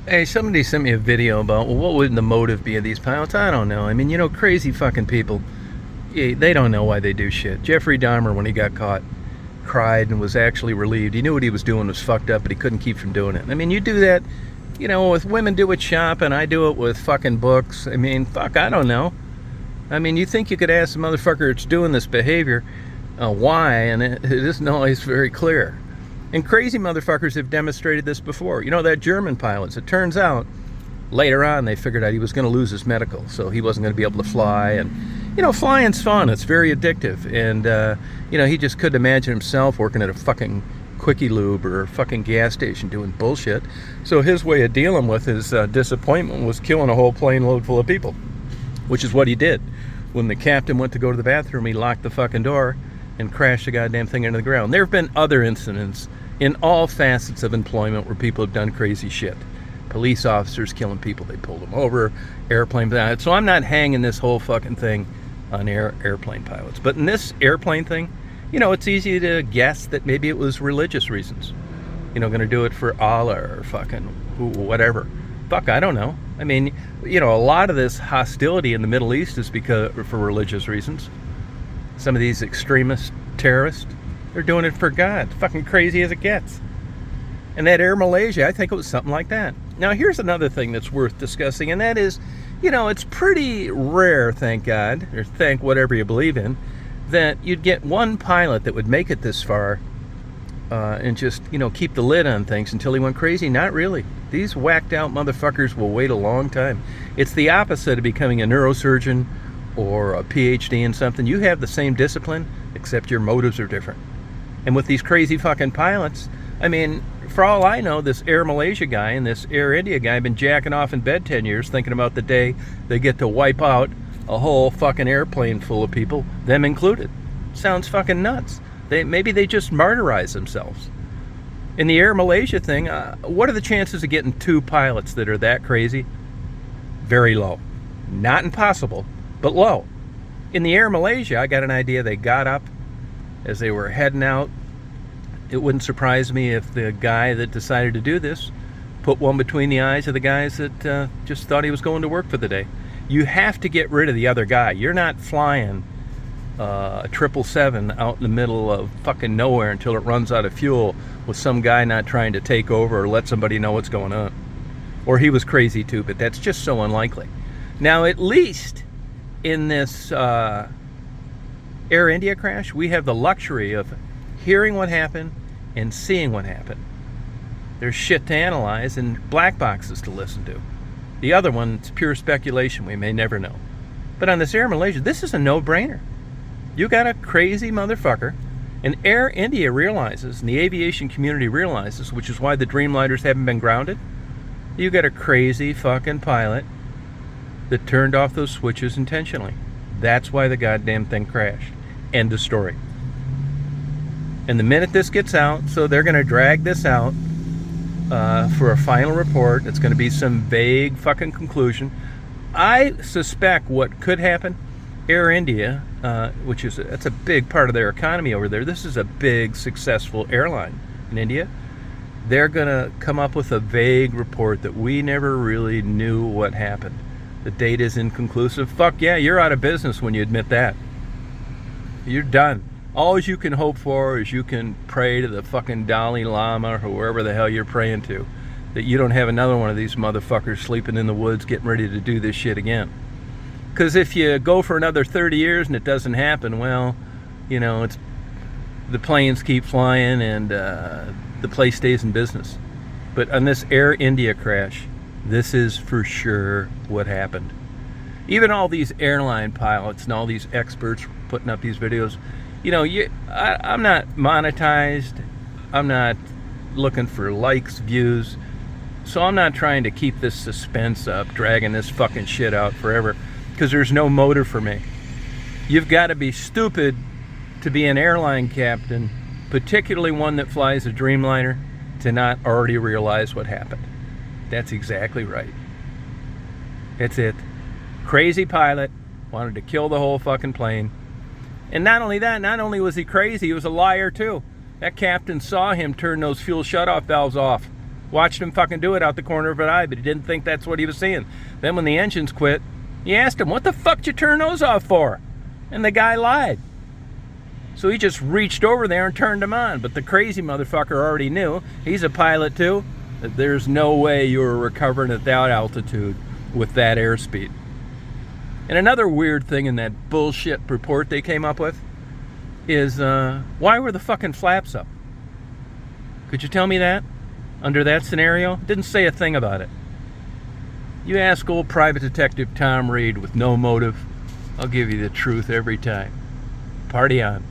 Hey, somebody sent me a video about, well, what would the motive be of these pilots? I don't know. I mean, crazy fucking people, they don't know why they do shit. Jeffrey Dahmer, when he got caught, cried and was actually relieved. He knew what he was doing was fucked up, but he couldn't keep from doing it. I mean, you do that, with women do it shopping, I do it with fucking books. I mean, fuck, I don't know. I mean, you think you could ask the motherfucker that's doing this behavior why, and it isn't always very clear. And crazy motherfuckers have demonstrated this before. That German pilot, it turns out, later on they figured out he was going to lose his medical, so he wasn't going to be able to fly. And, flying's fun. It's very addictive. And, he just couldn't imagine himself working at a fucking Quickie Lube or a fucking gas station doing bullshit. So his way of dealing with his disappointment was killing a whole plane load full of people, which is what he did. When the captain went to go to the bathroom, he locked the fucking door and crashed the goddamn thing into the ground. There have been other incidents in all facets of employment where people have done crazy shit. Police officers killing people, they pulled them over, airplane pilots. So I'm not hanging this whole fucking thing on airplane pilots. But in this airplane thing, it's easy to guess that maybe it was religious reasons. Going to do it for Allah or fucking whatever. Fuck, I don't know. I mean, a lot of this hostility in the Middle East is for religious reasons. Some of these extremist terrorists, they're doing it for God. Fucking crazy as it gets. And that Air Malaysia, I think it was something like that. Now, here's another thing that's worth discussing, and that is, it's pretty rare, thank God, or thank whatever you believe in, that you'd get one pilot that would make it this far and just, keep the lid on things until he went crazy. Not really. These whacked out motherfuckers will wait a long time. It's the opposite of becoming a neurosurgeon or a PhD in something. You have the same discipline, except your motives are different. And with these crazy fucking pilots, I mean, for all I know, this Air Malaysia guy and this Air India guy have been jacking off in bed 10 years thinking about the day they get to wipe out a whole fucking airplane full of people, them included. Sounds fucking nuts. Maybe they just martyrize themselves. In the Air Malaysia thing, what are the chances of getting two pilots that are that crazy? Very low. Not impossible, but low. In the Air Malaysia, I got an idea. They got up as they were heading out. It wouldn't surprise me if the guy that decided to do this put one between the eyes of the guys that just thought he was going to work for the day. You have to get rid of the other guy. You're not flying a 777 out in the middle of fucking nowhere until it runs out of fuel with some guy not trying to take over or let somebody know what's going on. Or he was crazy too, but that's just so unlikely. Now, at least in this Air India crash, we have the luxury of hearing what happened and seeing what happened. There's shit to analyze and black boxes to listen to. The other one, it's pure speculation. We may never know. But on this Air Malaysia, this is a no-brainer. You got a crazy motherfucker, and Air India realizes, and the aviation community realizes, which is why the Dreamliners haven't been grounded, you got a crazy fucking pilot that turned off those switches intentionally. That's why the goddamn thing crashed. End of story. And the minute this gets out, so they're going to drag this out for a final report. It's going to be some vague fucking conclusion. I suspect what could happen, Air India, that's a big part of their economy over there. This is a big, successful airline in India. They're going to come up with a vague report that we never really knew what happened. The data is inconclusive. Fuck yeah, you're out of business when you admit that. You're done. All you can hope for is you can pray to the fucking Dalai Lama or whoever the hell you're praying to, that you don't have another one of these motherfuckers sleeping in the woods getting ready to do this shit again. Because if you go for another 30 years and it doesn't happen, well, it's the planes keep flying and the place stays in business. But on this Air India crash, this is for sure what happened. Even all these airline pilots and all these experts putting up these videos, I'm not monetized. I'm not looking for likes, views. So I'm not trying to keep this suspense up, dragging this fucking shit out forever, because there's no motive for me. You've got to be stupid to be an airline captain, particularly one that flies a Dreamliner, to not already realize what happened. That's exactly right. That's it. Crazy pilot, wanted to kill the whole fucking plane. And not only that, not only was he crazy, he was a liar too. That captain saw him turn those fuel shutoff valves off. Watched him fucking do it out the corner of an eye, but he didn't think that's what he was seeing. Then when the engines quit, he asked him, what the fuck did you turn those off for? And the guy lied. So he just reached over there and turned them on. But the crazy motherfucker already knew, he's a pilot too, that there's no way you were recovering at that altitude with that airspeed. And another weird thing in that bullshit report they came up with is, why were the fucking flaps up? Could you tell me that? Under that scenario? Didn't say a thing about it. You ask old private detective Tom Reed with no motive, I'll give you the truth every time. Party on.